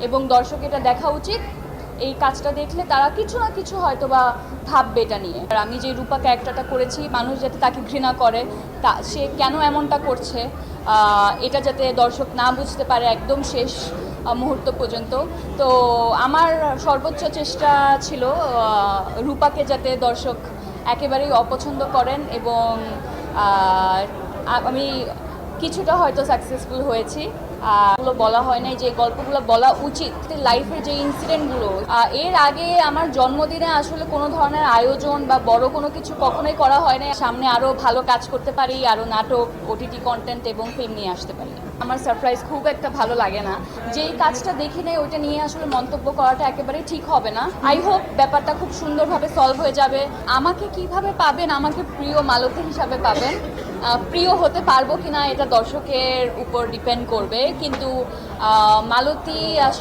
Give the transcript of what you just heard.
এবং দর্শক এটা দেখা উচিত। এই কাজটা দেখলে তারা কিছু না কিছু হয়তো বা ভাববে এটা নিয়ে। আর আমি যে রূপা ক্যারেক্টারটা করেছি, মানুষ যাতে তাকে ঘৃণা করে, তা সে কেন এমনটা করছে এটা যাতে দর্শক না বুঝতে পারে একদম শেষ মুহূর্ত পর্যন্ত। তো আমার সর্বোচ্চ চেষ্টা ছিল রূপাকে যাতে দর্শক একেবারেই অপছন্দ করেন, এবং আমি কিছুটা হয়তো সাকসেসফুল হয়েছি। এগুলো বলা হয় নাই, যে গল্পগুলো বলা উচিত। লাইফের যে ইনসিডেন্টগুলো, এর আগে আমার জন্মদিনে আসলে কোনো ধরনের আয়োজন বা বড় কোনো কিছু কখনোই করা হয় না। সামনে আরও ভালো কাজ করতে পারি, আরও নাটক, ওটিটি কন্টেন্ট এবং ফিল্ম নিয়ে আসতে পারি। আমার সারপ্রাইজ খুব একটা ভালো লাগে না। যেই কাজটা দেখি নেই ওইটা নিয়ে আসলে মন্তব্য করাটা একেবারেই ঠিক হবে না। আই হোপ ব্যাপারটা খুব সুন্দরভাবে সলভ হয়ে যাবে। আমাকে কিভাবে পাবেন? আমাকে প্রিয় মালতী হিসাবে পাবেন। প্রিয় হতে পারবো কিনা এটা দর্শকের উপর ডিপেন্ড করবে, কিন্তু মালতী আসলে